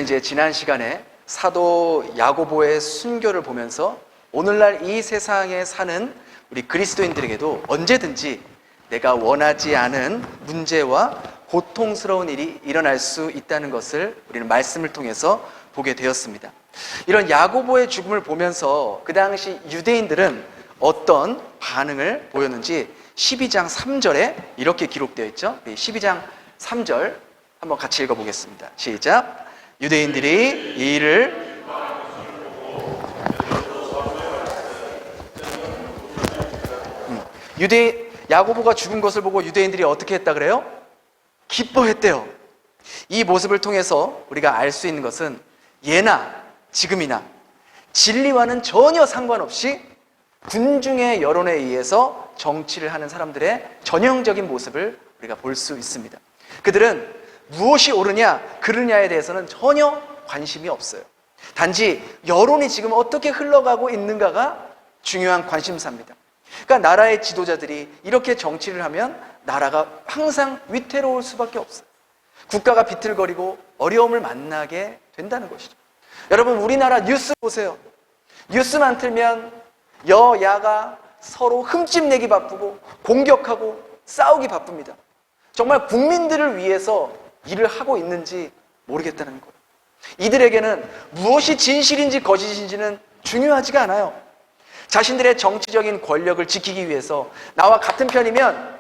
이제 지난 시간에 사도 야고보의 순교를 보면서 오늘날 이 세상에 사는 우리 그리스도인들에게도 언제든지 내가 원하지 않은 문제와 고통스러운 일이 일어날 수 있다는 것을 우리는 말씀을 통해서 보게 되었습니다. 이런 야고보의 죽음을 보면서 그 당시 유대인들은 어떤 반응을 보였는지 12장 3절에 이렇게 기록되어 있죠. 12장 3절 한번 같이 읽어보겠습니다. 시작. 유대인들이 이 일을 야고보가 죽은 것을 보고 유대인들이 어떻게 했다 그래요? 기뻐했대요. 이 모습을 통해서 우리가 알 수 있는 것은 예나 지금이나 진리와는 전혀 상관없이 군중의 여론에 의해서 정치를 하는 사람들의 전형적인 모습을 우리가 볼 수 있습니다. 그들은 무엇이 옳으냐 그르냐에 대해서는 전혀 관심이 없어요. 단지 여론이 지금 어떻게 흘러가고 있는가가 중요한 관심사입니다. 그러니까 나라의 지도자들이 이렇게 정치를 하면 나라가 항상 위태로울 수밖에 없어요. 국가가 비틀거리고 어려움을 만나게 된다는 것이죠. 여러분, 우리나라 뉴스 보세요. 뉴스만 틀면 여야가 서로 흠집내기 바쁘고 공격하고 싸우기 바쁩니다. 정말 국민들을 위해서 일을 하고 있는지 모르겠다는 거예요. 이들에게는 무엇이 진실인지 거짓인지는 중요하지가 않아요. 자신들의 정치적인 권력을 지키기 위해서 나와 같은 편이면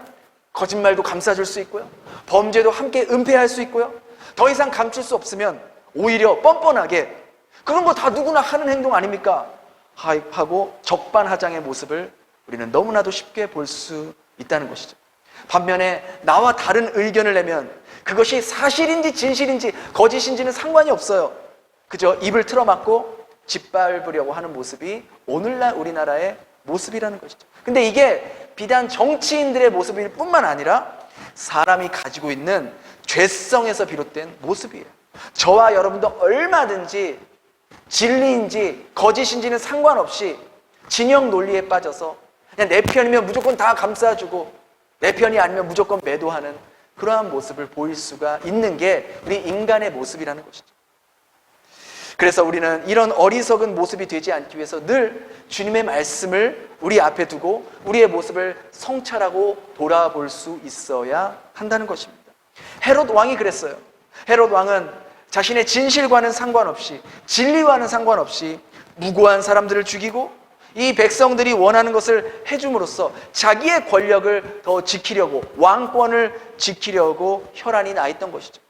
거짓말도 감싸줄 수 있고요, 범죄도 함께 은폐할 수 있고요, 더 이상 감출 수 없으면 오히려 뻔뻔하게 그런 거 다 누구나 하는 행동 아닙니까? 하고 적반하장의 모습을 우리는 너무나도 쉽게 볼 수 있다는 것이죠. 반면에 나와 다른 의견을 내면 그것이 사실인지 진실인지 거짓인지는 상관이 없어요. 그저 입을 틀어막고 짓밟으려고 하는 모습이 오늘날 우리나라의 모습이라는 것이죠. 근데 이게 비단 정치인들의 모습일 뿐만 아니라 사람이 가지고 있는 죄성에서 비롯된 모습이에요. 저와 여러분도 얼마든지 진리인지 거짓인지는 상관없이 진영 논리에 빠져서 그냥 내 편이면 무조건 다 감싸주고 내 편이 아니면 무조건 매도하는 그러한 모습을 보일 수가 있는 게 우리 인간의 모습이라는 것이죠. 그래서 우리는 이런 어리석은 모습이 되지 않기 위해서 늘 주님의 말씀을 우리 앞에 두고 우리의 모습을 성찰하고 돌아볼 수 있어야 한다는 것입니다. 헤롯 왕이 그랬어요. 헤롯 왕은 자신의 진실과는 상관없이, 진리와는 상관없이 무고한 사람들을 죽이고 이 백성들이 원하는 것을 해줌으로써 자기의 권력을 더 지키려고, 왕권을 지키려고 혈안이 나 있던 것이죠.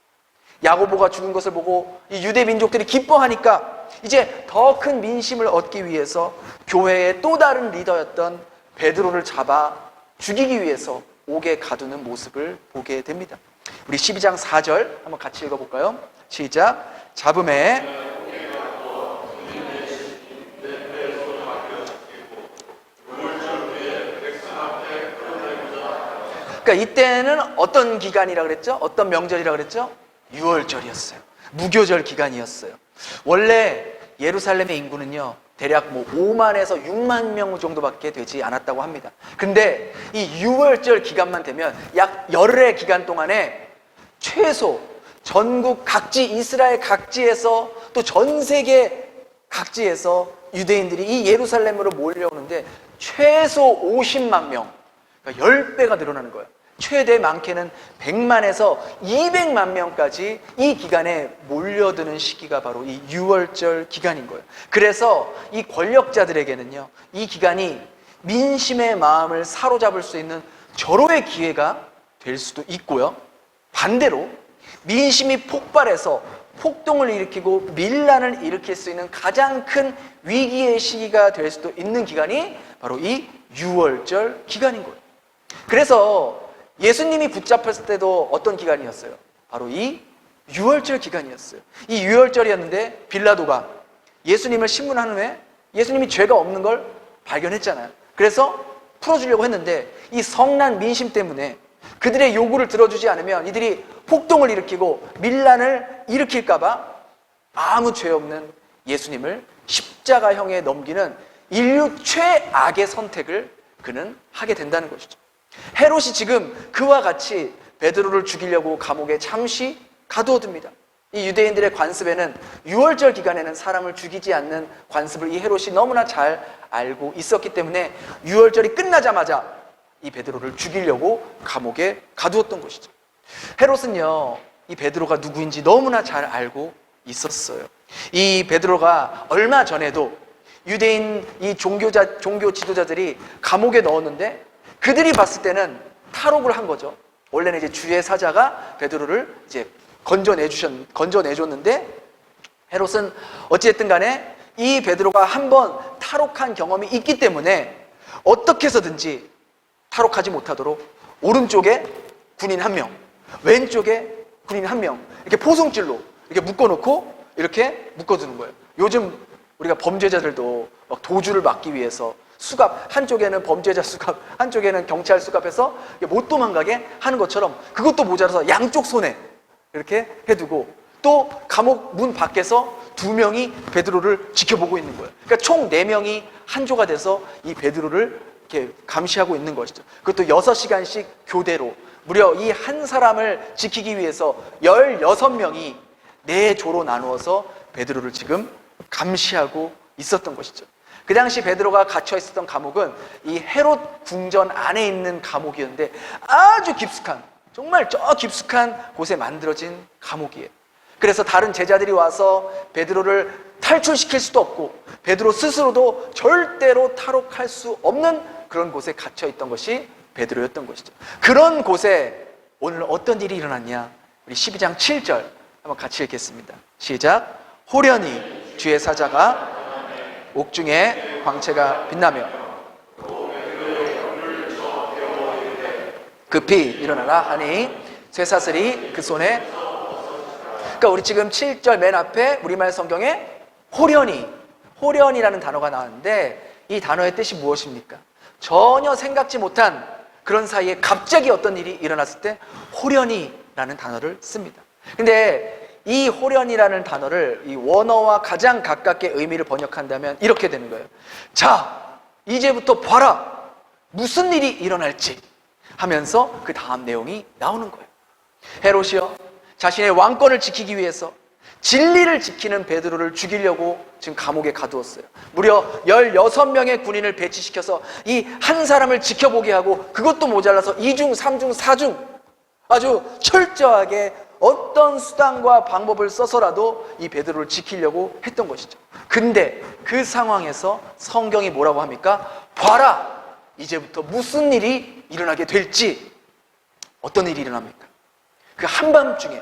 야고보가 죽은 것을 보고 이 유대 민족들이 기뻐하니까 이제 더 큰 민심을 얻기 위해서 교회의 또 다른 리더였던 베드로를 잡아 죽이기 위해서 옥에 가두는 모습을 보게 됩니다. 우리 12장 4절 한번 같이 읽어볼까요? 시작. 잡음에 그러니까 이때는 어떤 기간이라 그랬죠? 어떤 명절이라 그랬죠? 유월절이었어요. 무교절 기간이었어요. 원래 예루살렘의 인구는요 대략 5만에서 6만 명 정도밖에 되지 않았다고 합니다. 근데 이 유월절 기간만 되면 약 열흘의 기간 동안에 최소 전국 각지, 이스라엘 각지에서 또 전 세계 각지에서 유대인들이 이 예루살렘으로 몰려오는데 최소 50만 명, 그러니까 10배가 늘어나는 거예요. 최대 많게는 100만에서 200만 명까지 이 기간에 몰려드는 시기가 바로 이 유월절 기간인 거예요. 그래서 이 권력자들에게는요 이 기간이 민심의 마음을 사로잡을 수 있는 절호의 기회가 될 수도 있고요, 반대로 민심이 폭발해서 폭동을 일으키고 밀란을 일으킬 수 있는 가장 큰 위기의 시기가 될 수도 있는 기간이 바로 이 유월절 기간인 거예요. 그래서 예수님이 붙잡혔을 때도 어떤 기간이었어요? 바로 이 유월절 기간이었어요. 이 유월절이었는데 빌라도가 예수님을 신문한 후에 예수님이 죄가 없는 걸 발견했잖아요. 그래서 풀어주려고 했는데 이 성난 민심 때문에 그들의 요구를 들어주지 않으면 이들이 폭동을 일으키고 밀란을 일으킬까 봐 아무 죄 없는 예수님을 십자가형에 넘기는 인류 최악의 선택을 그는 하게 된다는 것이죠. 헤롯이 지금 그와 같이 베드로를 죽이려고 감옥에 잠시 가두어둡니다. 이 유대인들의 관습에는 유월절 기간에는 사람을 죽이지 않는 관습을 이 헤롯이 너무나 잘 알고 있었기 때문에 유월절이 끝나자마자 이 베드로를 죽이려고 감옥에 가두었던 것이죠. 헤롯은요, 이 베드로가 누구인지 너무나 잘 알고 있었어요. 이 베드로가 얼마 전에도 유대인 이 종교 지도자들이 감옥에 넣었는데 그들이 봤을 때는 탈옥을 한 거죠. 원래는 이제 주의 사자가 베드로를 이제 건져내줬는데 헤롯은 어찌됐든 간에 이 베드로가 한번 탈옥한 경험이 있기 때문에 어떻게 해서든지 탈옥하지 못하도록 오른쪽에 군인 한 명, 왼쪽에 군인 한 명 이렇게 포송줄로 이렇게 묶어놓고 이렇게 묶어두는 거예요. 요즘 우리가 범죄자들도 막 도주를 막기 위해서 수갑, 한쪽에는 범죄자 수갑, 한쪽에는 경찰 수갑해서 못 도망가게 하는 것처럼 그것도 모자라서 양쪽 손에 이렇게 해두고 또 감옥 문 밖에서 2명이 베드로를 지켜보고 있는 거예요. 그러니까 총 4명이 한 조가 돼서 이 베드로를 이렇게 감시하고 있는 것이죠. 그것도 6시간씩 교대로 무려 이 한 사람을 지키기 위해서 16명이 4조로 나누어서 베드로를 지금 감시하고 있었던 것이죠. 그 당시 베드로가 갇혀 있었던 감옥은 이 헤롯 궁전 안에 있는 감옥이었는데 아주 깊숙한, 정말 저 깊숙한 곳에 만들어진 감옥이에요. 그래서 다른 제자들이 와서 베드로를 탈출시킬 수도 없고 베드로 스스로도 절대로 탈옥할 수 없는 그런 곳에 갇혀 있던 것이 베드로였던 것이죠. 그런 곳에 오늘 어떤 일이 일어났냐? 우리 12장 7절 한번 같이 읽겠습니다. 시작. 호련히 주의 사자가 옥중에 광채가 빛나며 급히 일어나라 하니 쇠사슬이 그 손에. 그러니까 우리 지금 7절 맨 앞에 우리말 성경에 호련이라는 단어가 나왔는데 이 단어의 뜻이 무엇입니까? 전혀 생각지 못한 그런 사이에 갑자기 어떤 일이 일어났을 때 호련이라는 단어를 씁니다. 근데 이 호련이라는 단어를 이 원어와 가장 가깝게 의미를 번역한다면 이렇게 되는 거예요. 자, 이제부터 봐라. 무슨 일이 일어날지 하면서 그 다음 내용이 나오는 거예요. 헤롯이요, 자신의 왕권을 지키기 위해서 진리를 지키는 베드로를 죽이려고 지금 감옥에 가두었어요. 무려 16명의 군인을 배치시켜서 이 한 사람을 지켜보게 하고 그것도 모자라서 2중, 3중, 4중 아주 철저하게 어떤 수단과 방법을 써서라도 이 베드로를 지키려고 했던 것이죠. 근데 그 상황에서 성경이 뭐라고 합니까? 봐라! 이제부터 무슨 일이 일어나게 될지. 어떤 일이 일어납니까? 그 한밤중에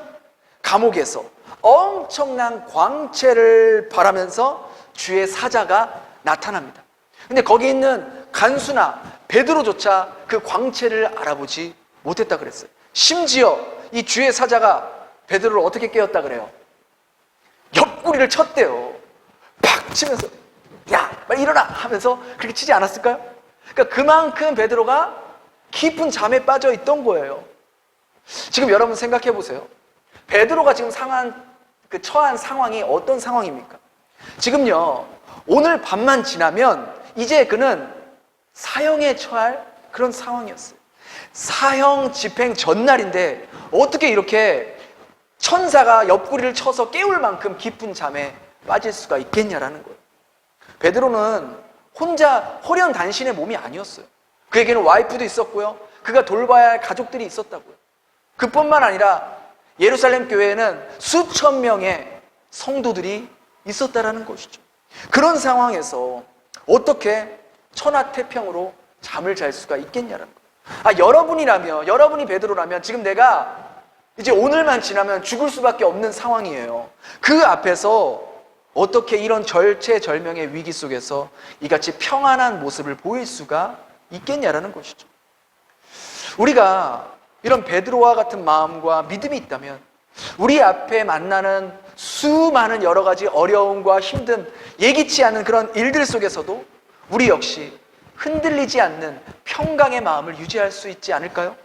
감옥에서 엄청난 광채를 바라면서 주의 사자가 나타납니다. 근데 거기 있는 간수나 베드로조차 그 광채를 알아보지 못했다 그랬어요. 심지어 이 주의 사자가 베드로를 어떻게 깨웠다 그래요? 옆구리를 쳤대요. 팍 치면서 야, 빨리 일어나 하면서 그렇게 치지 않았을까요? 그러니까 그만큼 베드로가 깊은 잠에 빠져 있던 거예요. 지금 여러분 생각해 보세요. 베드로가 지금 처한 상황이 어떤 상황입니까? 지금요, 오늘 밤만 지나면 이제 그는 사형에 처할 그런 상황이었어요. 사형 집행 전날인데 어떻게 이렇게 천사가 옆구리를 쳐서 깨울 만큼 깊은 잠에 빠질 수가 있겠냐라는 거예요. 베드로는 혼자 호련단신의 몸이 아니었어요. 그에게는 와이프도 있었고요, 그가 돌봐야 할 가족들이 있었다고요. 그뿐만 아니라 예루살렘 교회에는 수천 명의 성도들이 있었다라는 것이죠. 그런 상황에서 어떻게 천하태평으로 잠을 잘 수가 있겠냐라는 거예요. 여러분이 베드로라면 지금 내가 이제 오늘만 지나면 죽을 수밖에 없는 상황이에요. 그 앞에서 어떻게 이런 절체절명의 위기 속에서 이같이 평안한 모습을 보일 수가 있겠냐라는 것이죠. 우리가 이런 베드로와 같은 마음과 믿음이 있다면 우리 앞에 만나는 수많은 여러 가지 어려움과 힘든 예기치 않은 그런 일들 속에서도 우리 역시 흔들리지 않는 평강의 마음을 유지할 수 있지 않을까요?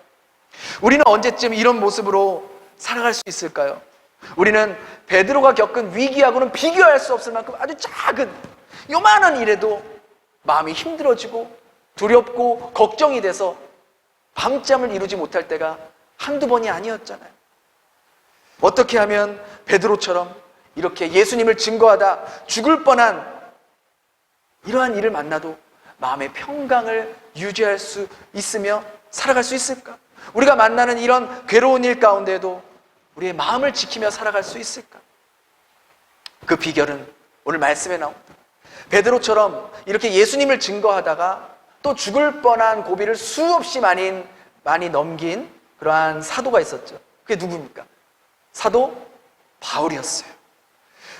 우리는 언제쯤 이런 모습으로 살아갈 수 있을까요? 우리는 베드로가 겪은 위기하고는 비교할 수 없을 만큼 아주 작은 요만한 일에도 마음이 힘들어지고 두렵고 걱정이 돼서 밤잠을 이루지 못할 때가 한두 번이 아니었잖아요. 어떻게 하면 베드로처럼 이렇게 예수님을 증거하다 죽을 뻔한 이러한 일을 만나도 마음의 평강을 유지할 수 있으며 살아갈 수 있을까? 우리가 만나는 이런 괴로운 일 가운데도 우리의 마음을 지키며 살아갈 수 있을까? 그 비결은 오늘 말씀에 나옵니다. 베드로처럼 이렇게 예수님을 증거하다가 또 죽을 뻔한 고비를 수없이 많이 넘긴 그러한 사도가 있었죠. 그게 누굽니까? 사도 바울이었어요.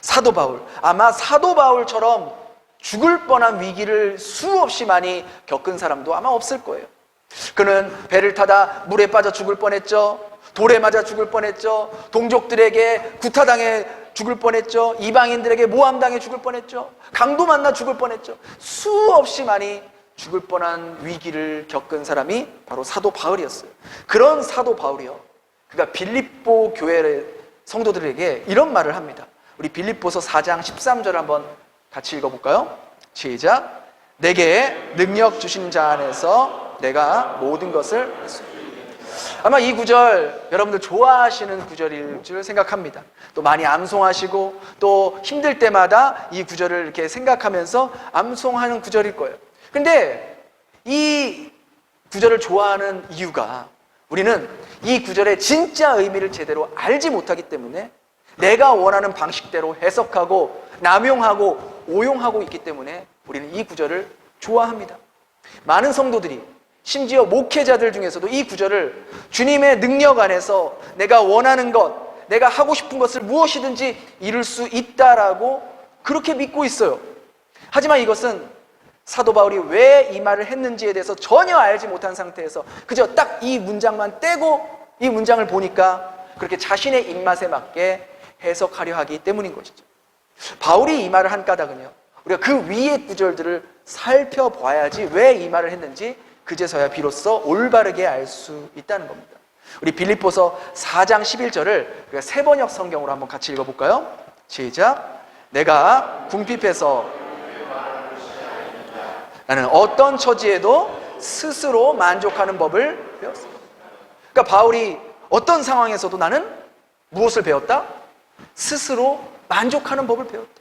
사도 바울. 아마 사도 바울처럼 죽을 뻔한 위기를 수없이 많이 겪은 사람도 아마 없을 거예요. 그는 배를 타다 물에 빠져 죽을 뻔했죠. 돌에 맞아 죽을 뻔했죠. 동족들에게 구타당해 죽을 뻔했죠. 이방인들에게 모함당해 죽을 뻔했죠. 강도 만나 죽을 뻔했죠. 수없이 많이 죽을 뻔한 위기를 겪은 사람이 바로 사도 바울이었어요. 그런 사도 바울이요, 그가 빌립보 교회 성도들에게 이런 말을 합니다. 우리 빌립보서 4장 13절 한번 같이 읽어볼까요? 시작. 내게 능력 주신 자 안에서 내가 모든 것을 했습니다. 아마 이 구절 여러분들 좋아하시는 구절일 줄 생각합니다. 또 많이 암송하시고 또 힘들 때마다 이 구절을 이렇게 생각하면서 암송하는 구절일 거예요. 근데 이 구절을 좋아하는 이유가, 우리는 이 구절의 진짜 의미를 제대로 알지 못하기 때문에 내가 원하는 방식대로 해석하고 남용하고 오용하고 있기 때문에 우리는 이 구절을 좋아합니다. 많은 성도들이, 심지어 목회자들 중에서도 이 구절을 주님의 능력 안에서 내가 원하는 것, 내가 하고 싶은 것을 무엇이든지 이룰 수 있다라고 그렇게 믿고 있어요. 하지만 이것은 사도 바울이 왜 이 말을 했는지에 대해서 전혀 알지 못한 상태에서 그저 딱 이 문장만 떼고 이 문장을 보니까 그렇게 자신의 입맛에 맞게 해석하려 하기 때문인 것이죠. 바울이 이 말을 한 까닭은요, 우리가 그 위의 구절들을 살펴봐야지 왜 이 말을 했는지 그제서야 비로소 올바르게 알 수 있다는 겁니다. 우리 빌립보서 4장 11절을 우리가 세번역 성경으로 한번 같이 읽어볼까요? 시작. 내가 궁핍해서 나는 어떤 처지에도 스스로 만족하는 법을 배웠습니다. 그러니까 바울이 어떤 상황에서도 나는 무엇을 배웠다? 스스로 만족하는 법을 배웠다.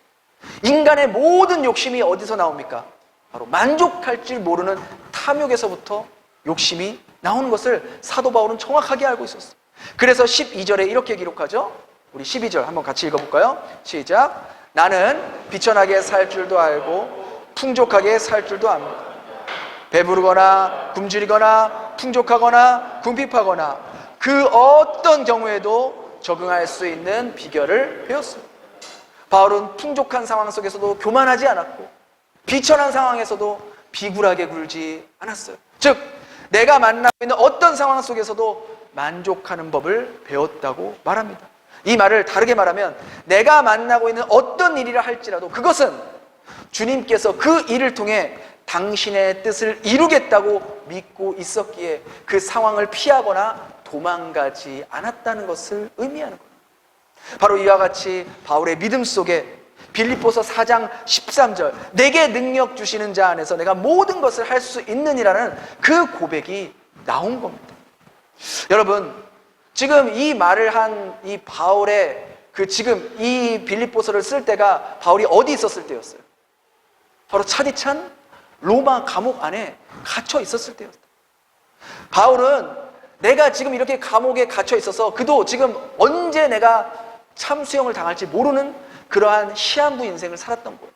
인간의 모든 욕심이 어디서 나옵니까? 바로 만족할 줄 모르는 탐욕에서부터 욕심이 나오는 것을 사도 바울은 정확하게 알고 있었어요. 그래서 12절에 이렇게 기록하죠. 우리 12절 한번 같이 읽어볼까요? 시작. 나는 비천하게 살 줄도 알고 풍족하게 살 줄도 압니다. 배부르거나 굶주리거나 풍족하거나 궁핍하거나 그 어떤 경우에도 적응할 수 있는 비결을 배웠습니다. 바울은 풍족한 상황 속에서도 교만하지 않았고 비천한 상황에서도 비굴하게 굴지 않았어요. 즉 내가 만나고 있는 어떤 상황 속에서도 만족하는 법을 배웠다고 말합니다. 이 말을 다르게 말하면 내가 만나고 있는 어떤 일이라 할지라도 그것은 주님께서 그 일을 통해 당신의 뜻을 이루겠다고 믿고 있었기에 그 상황을 피하거나 도망가지 않았다는 것을 의미하는 거예요. 바로 이와 같이 바울의 믿음 속에 빌립보서 4장 13절 내게 능력 주시는 자 안에서 내가 모든 것을 할 수 있느니라는 그 고백이 나온 겁니다. 여러분, 지금 이 말을 한 이 바울의 지금 이 빌립보서를 쓸 때가 바울이 어디 있었을 때였어요? 바로 차디찬 로마 감옥 안에 갇혀 있었을 때였어요. 바울은 내가 지금 이렇게 감옥에 갇혀 있어서 그도 지금 언제 내가 참수형을 당할지 모르는 그러한 시한부 인생을 살았던 거예요.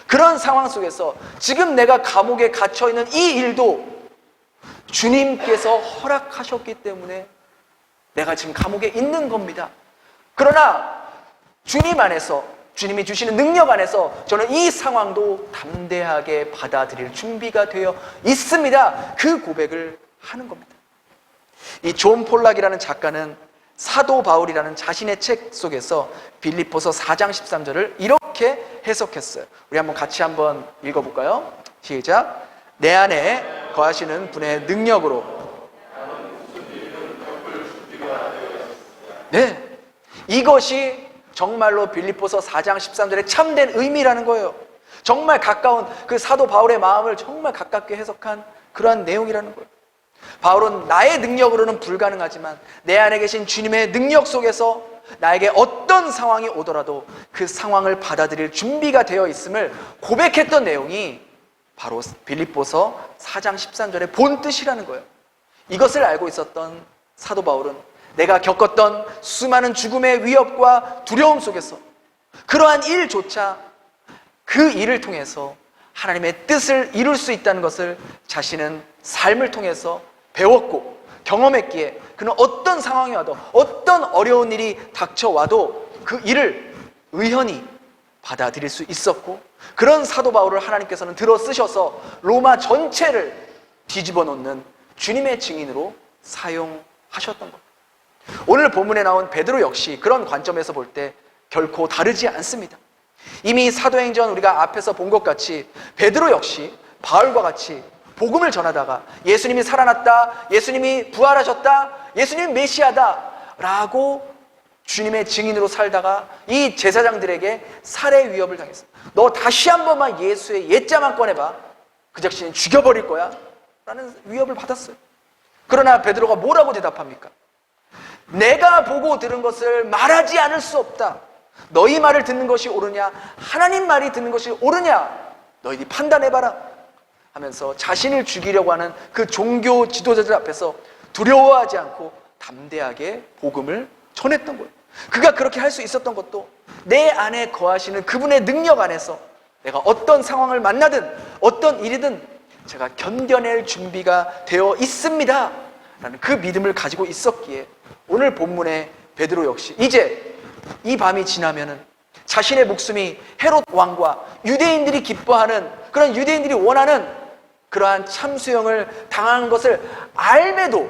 그런 상황 속에서 지금 내가 감옥에 갇혀 있는 이 일도 주님께서 허락하셨기 때문에 내가 지금 감옥에 있는 겁니다. 그러나 주님 안에서, 주님이 주시는 능력 안에서 저는 이 상황도 담대하게 받아들일 준비가 되어 있습니다. 그 고백을 하는 겁니다. 이 존 폴락이라는 작가는 사도 바울이라는 자신의 책 속에서 빌립보서 4장 13절을 이렇게 해석했어요. 우리 같이 한번 읽어볼까요? 시작. 내 안에 거하시는 분의 능력으로. 네, 이것이 정말로 빌립보서 4장 13절의 참된 의미라는 거예요. 정말 가까운 그 사도 바울의 마음을 정말 가깝게 해석한 그러한 내용이라는 거예요. 바울은 나의 능력으로는 불가능하지만 내 안에 계신 주님의 능력 속에서 나에게 어떤 상황이 오더라도 그 상황을 받아들일 준비가 되어 있음을 고백했던 내용이 바로 빌립보서 4장 13절의 본 뜻이라는 거예요. 이것을 알고 있었던 사도 바울은 내가 겪었던 수많은 죽음의 위협과 두려움 속에서 그러한 일조차 그 일을 통해서 하나님의 뜻을 이룰 수 있다는 것을 자신은 삶을 통해서 배웠고 경험했기에 그는 어떤 상황이 와도 어떤 어려운 일이 닥쳐와도 그 일을 의연히 받아들일 수 있었고, 그런 사도 바울을 하나님께서는 들어 쓰셔서 로마 전체를 뒤집어 놓는 주님의 증인으로 사용하셨던 것. 오늘 본문에 나온 베드로 역시 그런 관점에서 볼 때 결코 다르지 않습니다. 이미 사도행전 우리가 앞에서 본 것 같이 베드로 역시 바울과 같이 복음을 전하다가 예수님이 살아났다, 예수님이 부활하셨다, 예수님이 메시아다 라고 주님의 증인으로 살다가 이 제사장들에게 살해 위협을 당했어요. 너 다시 한 번만 예수의 옛자만 꺼내봐, 그 자신이 죽여버릴 거야 라는 위협을 받았어요. 그러나 베드로가 뭐라고 대답합니까? 내가 보고 들은 것을 말하지 않을 수 없다. 너희 말을 듣는 것이 옳으냐, 하나님 말이 듣는 것이 옳으냐, 너희들이 판단해봐라 하면서 자신을 죽이려고 하는 그 종교 지도자들 앞에서 두려워하지 않고 담대하게 복음을 전했던 거예요. 그가 그렇게 할 수 있었던 것도 내 안에 거하시는 그분의 능력 안에서 내가 어떤 상황을 만나든 어떤 일이든 제가 견뎌낼 준비가 되어 있습니다 라는 그 믿음을 가지고 있었기에 오늘 본문의 베드로 역시 이제 이 밤이 지나면은 자신의 목숨이 헤롯 왕과 유대인들이 기뻐하는, 그런 유대인들이 원하는 그러한 참수형을 당한 것을 알매도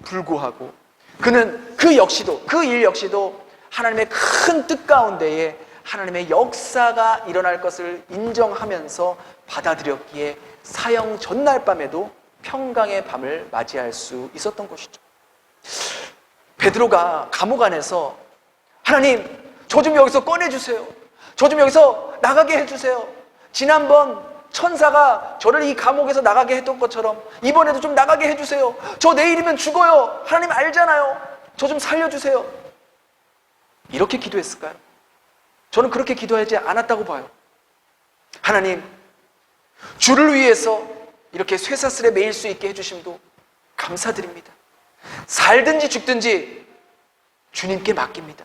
불구하고 그는 그 일 역시도 하나님의 큰 뜻 가운데에 하나님의 역사가 일어날 것을 인정하면서 받아들였기에 사형 전날 밤에도 평강의 밤을 맞이할 수 있었던 것이죠. 베드로가 감옥 안에서 하나님, 저 좀 여기서 꺼내주세요. 저 좀 여기서 나가게 해주세요. 지난번 천사가 저를 이 감옥에서 나가게 했던 것처럼 이번에도 좀 나가게 해주세요. 저 내일이면 죽어요. 하나님 알잖아요. 저 좀 살려주세요. 이렇게 기도했을까요? 저는 그렇게 기도하지 않았다고 봐요. 하나님, 주를 위해서 이렇게 쇠사슬에 매일 수 있게 해주심도 감사드립니다. 살든지 죽든지 주님께 맡깁니다.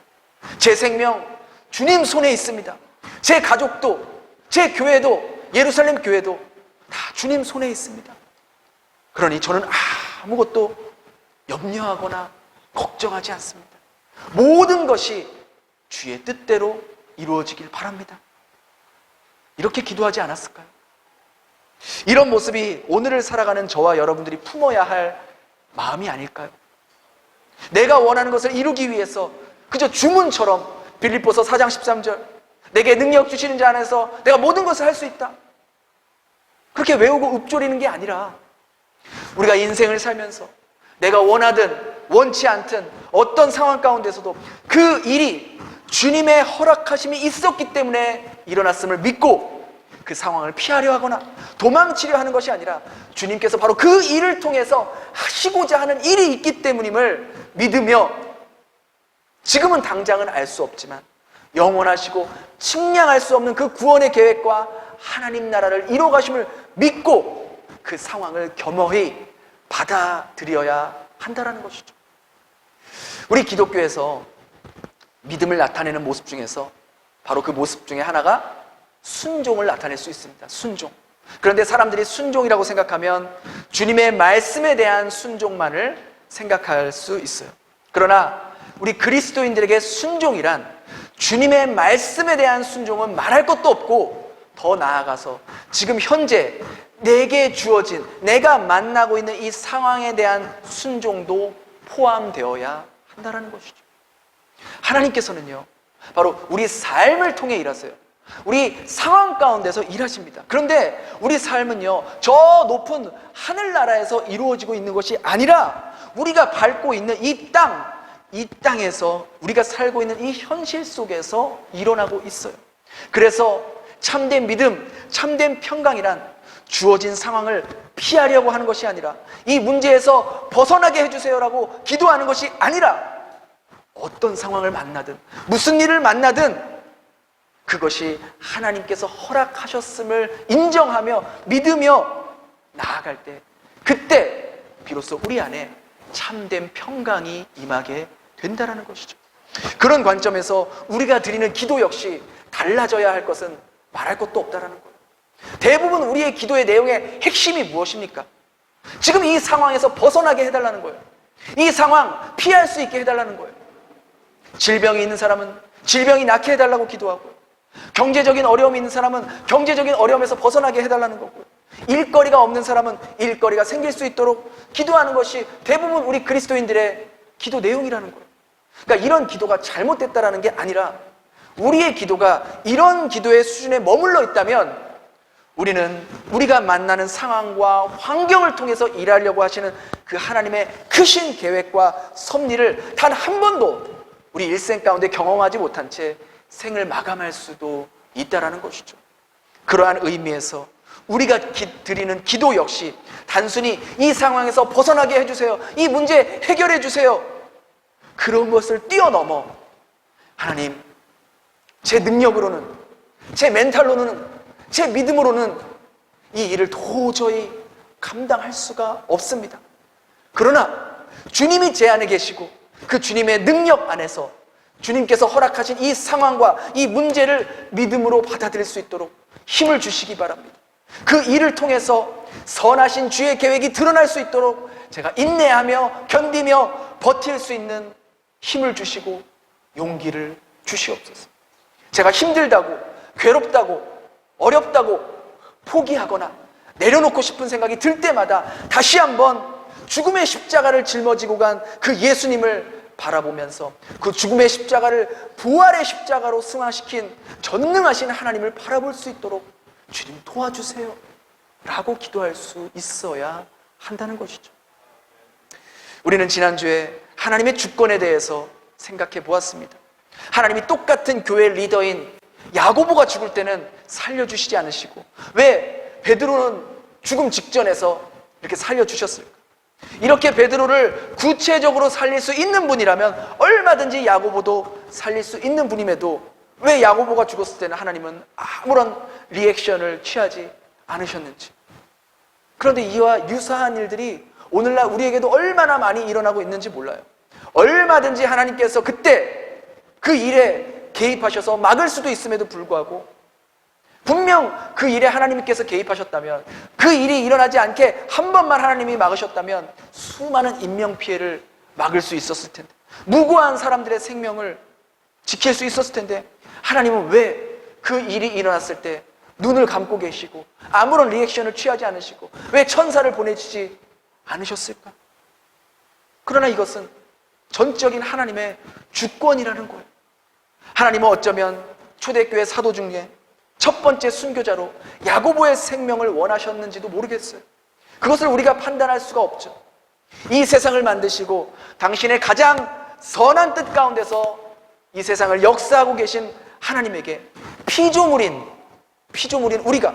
제 생명 주님 손에 있습니다. 제 가족도, 제 교회도, 예루살렘 교회도 다 주님 손에 있습니다. 그러니 저는 아무것도 염려하거나 걱정하지 않습니다. 모든 것이 주의 뜻대로 이루어지길 바랍니다. 이렇게 기도하지 않았을까요? 이런 모습이 오늘을 살아가는 저와 여러분들이 품어야 할 마음이 아닐까요? 내가 원하는 것을 이루기 위해서 그저 주문처럼 빌립보서 4장 13절 내게 능력 주시는 자 안에서 내가 모든 것을 할 수 있다, 그렇게 외우고 읊조리는 게 아니라 우리가 인생을 살면서 내가 원하든 원치 않든 어떤 상황 가운데서도 그 일이 주님의 허락하심이 있었기 때문에 일어났음을 믿고 그 상황을 피하려 하거나 도망치려 하는 것이 아니라 주님께서 바로 그 일을 통해서 하시고자 하는 일이 있기 때문임을 믿으며, 지금은 당장은 알 수 없지만 영원하시고 측량할 수 없는 그 구원의 계획과 하나님 나라를 이뤄가심을 믿고 그 상황을 겸허히 받아들여야 한다는 것이죠. 우리 기독교에서 믿음을 나타내는 모습 중에서 바로 그 모습 중에 하나가 순종을 나타낼 수 있습니다. 순종. 그런데 사람들이 순종이라고 생각하면 주님의 말씀에 대한 순종만을 생각할 수 있어요. 그러나 우리 그리스도인들에게 순종이란 주님의 말씀에 대한 순종은 말할 것도 없고, 더 나아가서 지금 현재 내게 주어진, 내가 만나고 있는 이 상황에 대한 순종도 포함되어야 한다는 것이죠. 하나님께서는요, 바로 우리 삶을 통해 일하세요. 우리 상황 가운데서 일하십니다. 그런데 우리 삶은요, 저 높은 하늘나라에서 이루어지고 있는 것이 아니라 우리가 밟고 있는 이 땅에서 우리가 살고 있는 이 현실 속에서 일어나고 있어요. 그래서 참된 믿음, 참된 평강이란 주어진 상황을 피하려고 하는 것이 아니라 이 문제에서 벗어나게 해주세요라고 기도하는 것이 아니라 어떤 상황을 만나든 무슨 일을 만나든 그것이 하나님께서 허락하셨음을 인정하며 믿으며 나아갈 때, 그때 비로소 우리 안에 참된 평강이 임하게 된다는 것이죠. 그런 관점에서 우리가 드리는 기도 역시 달라져야 할 것은 말할 것도 없다는 거예요. 대부분 우리의 기도의 내용의 핵심이 무엇입니까? 지금 이 상황에서 벗어나게 해달라는 거예요. 이 상황 피할 수 있게 해달라는 거예요. 질병이 있는 사람은 질병이 낫게 해달라고 기도하고요. 경제적인 어려움이 있는 사람은 경제적인 어려움에서 벗어나게 해달라는 거고요. 일거리가 없는 사람은 일거리가 생길 수 있도록 기도하는 것이 대부분 우리 그리스도인들의 기도 내용이라는 거예요. 그러니까 이런 기도가 잘못됐다라는 게 아니라 우리의 기도가 이런 기도의 수준에 머물러 있다면 우리는 우리가 만나는 상황과 환경을 통해서 일하려고 하시는 그 하나님의 크신 계획과 섭리를 단 한 번도 우리 일생 가운데 경험하지 못한 채 생을 마감할 수도 있다는 것이죠. 그러한 의미에서 우리가 드리는 기도 역시 단순히 이 상황에서 벗어나게 해주세요, 이 문제 해결해 주세요, 그런 것을 뛰어넘어 하나님, 제 능력으로는, 제 멘탈로는, 제 믿음으로는 이 일을 도저히 감당할 수가 없습니다. 그러나 주님이 제 안에 계시고 그 주님의 능력 안에서 주님께서 허락하신 이 상황과 이 문제를 믿음으로 받아들일 수 있도록 힘을 주시기 바랍니다. 그 일을 통해서 선하신 주의 계획이 드러날 수 있도록 제가 인내하며 견디며 버틸 수 있는 힘을 주시고 용기를 주시옵소서. 제가 힘들다고, 괴롭다고, 어렵다고 포기하거나 내려놓고 싶은 생각이 들 때마다 다시 한번 죽음의 십자가를 짊어지고 간 그 예수님을 바라보면서 그 죽음의 십자가를 부활의 십자가로 승화시킨 전능하신 하나님을 바라볼 수 있도록 주님 도와주세요 라고 기도할 수 있어야 한다는 것이죠. 우리는 지난주에 하나님의 주권에 대해서 생각해 보았습니다. 하나님이 똑같은 교회 리더인 야고보가 죽을 때는 살려주시지 않으시고 왜 베드로는 죽음 직전에서 이렇게 살려주셨을까? 이렇게 베드로를 구체적으로 살릴 수 있는 분이라면 얼마든지 야고보도 살릴 수 있는 분임에도 왜 야고보가 죽었을 때는 하나님은 아무런 리액션을 취하지 않으셨는지. 그런데 이와 유사한 일들이 오늘날 우리에게도 얼마나 많이 일어나고 있는지 몰라요. 얼마든지 하나님께서 그때 그 일에 개입하셔서 막을 수도 있음에도 불구하고 분명 그 일에 하나님께서 개입하셨다면, 그 일이 일어나지 않게 한 번만 하나님이 막으셨다면 수많은 인명피해를 막을 수 있었을 텐데, 무고한 사람들의 생명을 지킬 수 있었을 텐데 하나님은 왜 그 일이 일어났을 때 눈을 감고 계시고 아무런 리액션을 취하지 않으시고 왜 천사를 보내주지 않으셨을까? 그러나 이것은 전적인 하나님의 주권이라는 거예요. 하나님은 어쩌면 초대교회 사도 중에 첫 번째 순교자로 야고보의 생명을 원하셨는지도 모르겠어요. 그것을 우리가 판단할 수가 없죠. 이 세상을 만드시고 당신의 가장 선한 뜻 가운데서 이 세상을 역사하고 계신 하나님에게 피조물인 우리가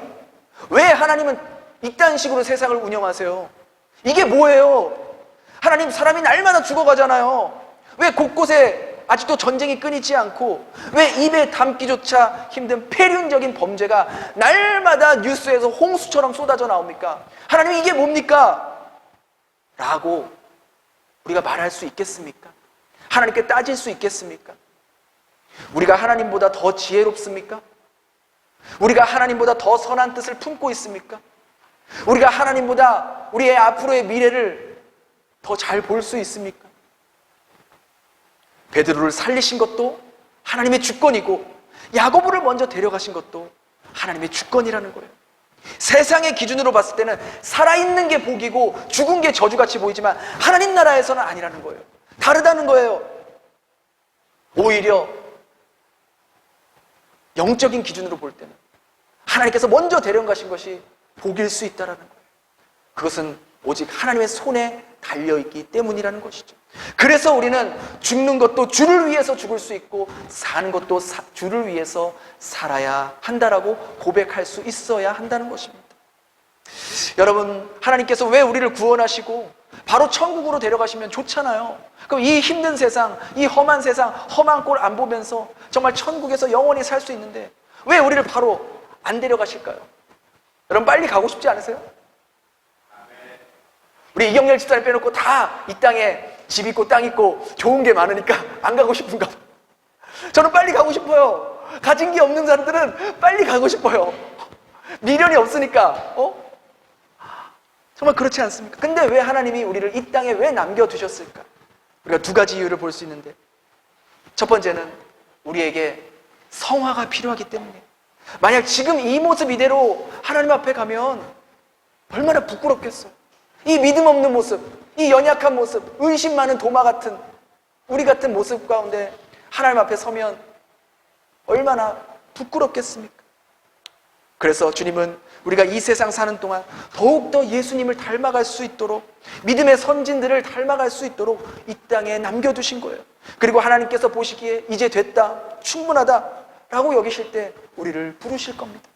왜 하나님은 이딴 식으로 세상을 운영하세요? 이게 뭐예요? 하나님, 사람이 날마다 죽어가잖아요. 왜 곳곳에 아직도 전쟁이 끊이지 않고 왜 입에 담기조차 힘든 폐륜적인 범죄가 날마다 뉴스에서 홍수처럼 쏟아져 나옵니까? 하나님, 이게 뭡니까? 라고 우리가 말할 수 있겠습니까? 하나님께 따질 수 있겠습니까? 우리가 하나님보다 더 지혜롭습니까? 우리가 하나님보다 더 선한 뜻을 품고 있습니까? 우리가 하나님보다 우리의 앞으로의 미래를 더 잘 볼 수 있습니까? 베드로를 살리신 것도 하나님의 주권이고 야고보를 먼저 데려가신 것도 하나님의 주권이라는 거예요. 세상의 기준으로 봤을 때는 살아있는 게 복이고 죽은 게 저주같이 보이지만 하나님 나라에서는 아니라는 거예요. 다르다는 거예요. 오히려 영적인 기준으로 볼 때는 하나님께서 먼저 데려가신 것이 복일 수 있다는 거예요. 그것은 오직 하나님의 손에 달려있기 때문이라는 것이죠. 그래서 우리는 죽는 것도 주를 위해서 죽을 수 있고 사는 것도 주를 위해서 살아야 한다라고 고백할 수 있어야 한다는 것입니다. 여러분, 하나님께서 왜 우리를 구원하시고 바로 천국으로 데려가시면 좋잖아요. 그럼 이 힘든 세상, 이 험한 세상, 험한 꼴 안 보면서 정말 천국에서 영원히 살 수 있는데 왜 우리를 바로 안 데려가실까요? 여러분, 빨리 가고 싶지 않으세요? 우리 이경렬 집사님 빼놓고 다 이 땅에 집 있고 땅 있고 좋은 게 많으니까 안 가고 싶은가 봐. 저는 빨리 가고 싶어요. 가진 게 없는 사람들은 빨리 가고 싶어요. 미련이 없으니까. 정말 그렇지 않습니까? 근데 왜 하나님이 우리를 이 땅에 왜 남겨두셨을까? 우리가 두 가지 이유를 볼 수 있는데, 첫 번째는 우리에게 성화가 필요하기 때문에. 만약 지금 이 모습 이대로 하나님 앞에 가면 얼마나 부끄럽겠어요. 이 믿음 없는 모습, 이 연약한 모습, 의심 많은 도마 같은 우리 같은 모습 가운데 하나님 앞에 서면 얼마나 부끄럽겠습니까? 그래서 주님은 우리가 이 세상 사는 동안 더욱더 예수님을 닮아갈 수 있도록, 믿음의 선진들을 닮아갈 수 있도록 이 땅에 남겨두신 거예요. 그리고 하나님께서 보시기에 이제 됐다, 충분하다 라고 여기실 때 우리를 부르실 겁니다.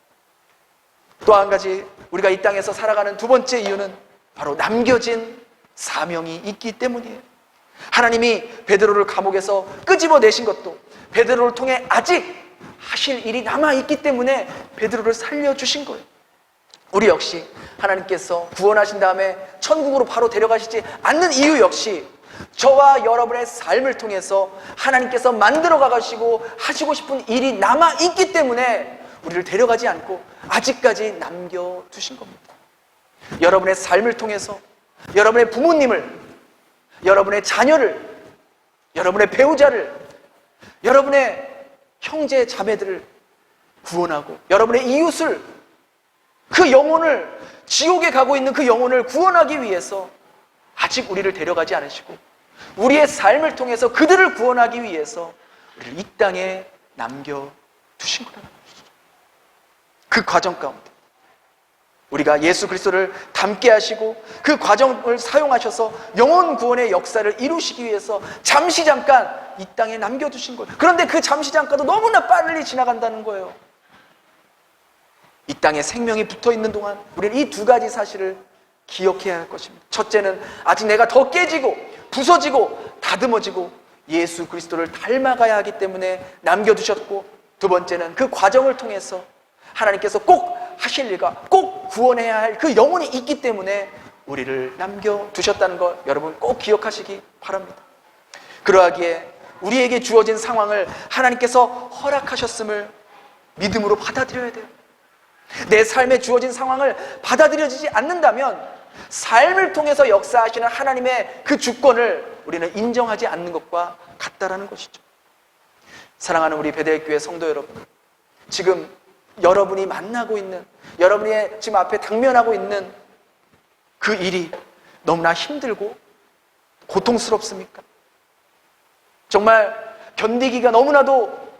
또 한 가지 우리가 이 땅에서 살아가는 두 번째 이유는 바로 남겨진 사명이 있기 때문이에요. 하나님이 베드로를 감옥에서 끄집어내신 것도 베드로를 통해 아직 하실 일이 남아있기 때문에 베드로를 살려주신 거예요. 우리 역시 하나님께서 구원하신 다음에 천국으로 바로 데려가시지 않는 이유 역시 저와 여러분의 삶을 통해서 하나님께서 만들어 가시고 하시고 싶은 일이 남아있기 때문에 우리를 데려가지 않고 아직까지 남겨두신 겁니다. 여러분의 삶을 통해서 여러분의 부모님을, 여러분의 자녀를, 여러분의 배우자를, 여러분의 형제 자매들을 구원하고 여러분의 이웃을, 그 영혼을, 지옥에 가고 있는 그 영혼을 구원하기 위해서 아직 우리를 데려가지 않으시고 우리의 삶을 통해서 그들을 구원하기 위해서 우리를 이 땅에 남겨두신 거라는 것이죠. 그 과정 가운데 우리가 예수 그리스도를 닮게 하시고 그 과정을 사용하셔서 영혼 구원의 역사를 이루시기 위해서 잠시 잠깐 이 땅에 남겨두신 거예요. 그런데 그 잠시 잠깐도 너무나 빨리 지나간다는 거예요. 이 땅에 생명이 붙어있는 동안 우리는 이 두 가지 사실을 기억해야 할 것입니다. 첫째는 아직 내가 더 깨지고 부서지고 다듬어지고 예수 그리스도를 닮아가야 하기 때문에 남겨두셨고, 두 번째는 그 과정을 통해서 하나님께서 꼭 하실 일과 꼭 구원해야 할 그 영혼이 있기 때문에 우리를 남겨두셨다는 것 여러분 꼭 기억하시기 바랍니다. 그러하기에 우리에게 주어진 상황을 하나님께서 허락하셨음을 믿음으로 받아들여야 돼요. 내 삶에 주어진 상황을 받아들여지지 않는다면 삶을 통해서 역사하시는 하나님의 그 주권을 우리는 인정하지 않는 것과 같다라는 것이죠. 사랑하는 우리 베델교회 성도 여러분, 지금 여러분이 만나고 있는, 여러분이 지금 앞에 당면하고 있는 그 일이 너무나 힘들고 고통스럽습니까? 정말 견디기가 너무나도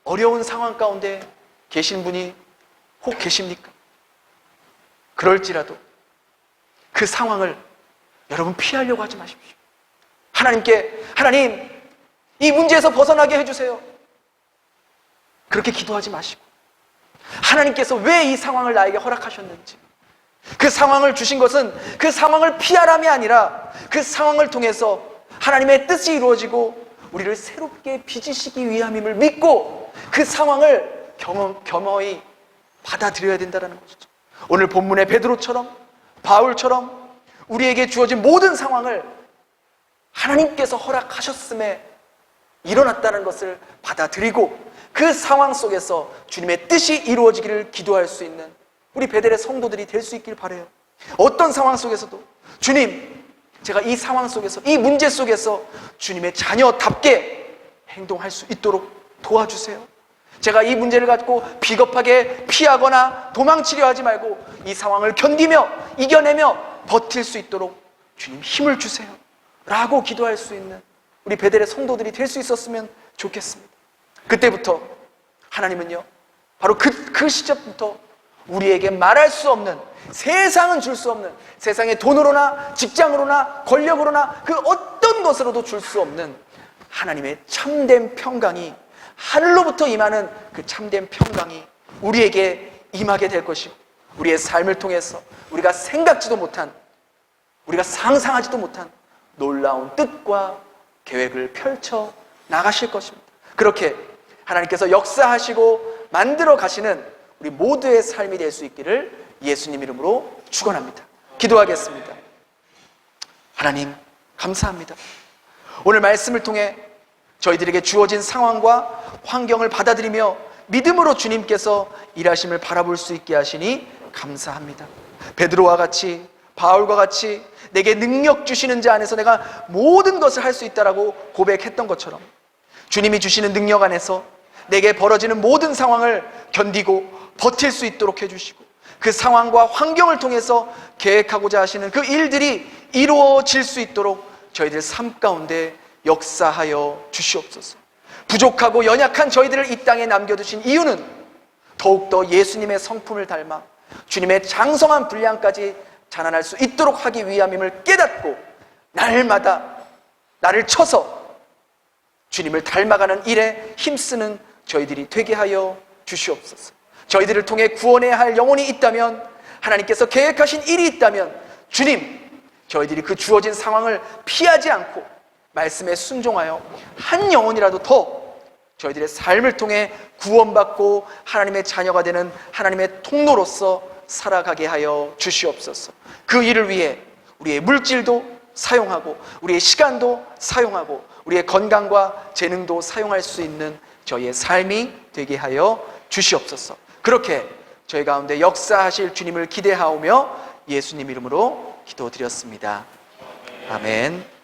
어려운 상황 가운데 계신 분이 혹 계십니까? 그럴지라도 그 상황을 여러분 피하려고 하지 마십시오. 하나님께, 하나님 이 문제에서 벗어나게 해주세요, 그렇게 기도하지 마시고 하나님께서 왜 이 상황을 나에게 허락하셨는지, 그 상황을 주신 것은 그 상황을 피하람이 아니라 그 상황을 통해서 하나님의 뜻이 이루어지고 우리를 새롭게 빚으시기 위함임을 믿고 그 상황을 겸허히 받아들여야 된다는 것이죠. 오늘 본문의 베드로처럼 바울처럼 우리에게 주어진 모든 상황을 하나님께서 허락하셨음에 일어났다는 것을 받아들이고 그 상황 속에서 주님의 뜻이 이루어지기를 기도할 수 있는 우리 베델의 성도들이 될 수 있길 바라요. 어떤 상황 속에서도 주님, 제가 이 상황 속에서, 이 문제 속에서 주님의 자녀답게 행동할 수 있도록 도와주세요. 제가 이 문제를 갖고 비겁하게 피하거나 도망치려 하지 말고 이 상황을 견디며 이겨내며 버틸 수 있도록 주님 힘을 주세요 라고 기도할 수 있는 우리 베델의 성도들이 될 수 있었으면 좋겠습니다. 그때부터 하나님은요, 바로 그 시점부터 우리에게 말할 수 없는, 세상은 줄 수 없는, 세상의 돈으로나 직장으로나 권력으로나 그 어떤 것으로도 줄 수 없는 하나님의 참된 평강이, 하늘로부터 임하는 그 참된 평강이 우리에게 임하게 될 것이고 우리의 삶을 통해서 우리가 생각지도 못한, 우리가 상상하지도 못한 놀라운 뜻과 계획을 펼쳐 나가실 것입니다. 그렇게 하나님께서 역사하시고 만들어 가시는 우리 모두의 삶이 될 수 있기를 예수님 이름으로 축원합니다. 기도하겠습니다. 하나님 감사합니다. 오늘 말씀을 통해 저희들에게 주어진 상황과 환경을 받아들이며 믿음으로 주님께서 일하심을 바라볼 수 있게 하시니 감사합니다. 베드로와 같이, 바울과 같이 내게 능력 주시는 자 안에서 내가 모든 것을 할 수 있다라고 고백했던 것처럼 주님이 주시는 능력 안에서 내게 벌어지는 모든 상황을 견디고 버틸 수 있도록 해주시고, 그 상황과 환경을 통해서 계획하고자 하시는 그 일들이 이루어질 수 있도록 저희들 삶 가운데 역사하여 주시옵소서. 부족하고 연약한 저희들을 이 땅에 남겨두신 이유는 더욱더 예수님의 성품을 닮아 주님의 장성한 분량까지 자라날 수 있도록 하기 위함임을 깨닫고, 날마다 나를 쳐서 주님을 닮아가는 일에 힘쓰는 저희들이 되게 하여 주시옵소서. 저희들을 통해 구원해야 할 영혼이 있다면, 하나님께서 계획하신 일이 있다면, 주님, 저희들이 그 주어진 상황을 피하지 않고 말씀에 순종하여 한 영혼이라도 더 저희들의 삶을 통해 구원받고 하나님의 자녀가 되는 하나님의 통로로서 살아가게 하여 주시옵소서. 그 일을 위해 우리의 물질도 사용하고 우리의 시간도 사용하고 우리의 건강과 재능도 사용할 수 있는 저희의 삶이 되게 하여 주시옵소서. 그렇게 저희 가운데 역사하실 주님을 기대하오며 예수님 이름으로 기도드렸습니다. 아멘.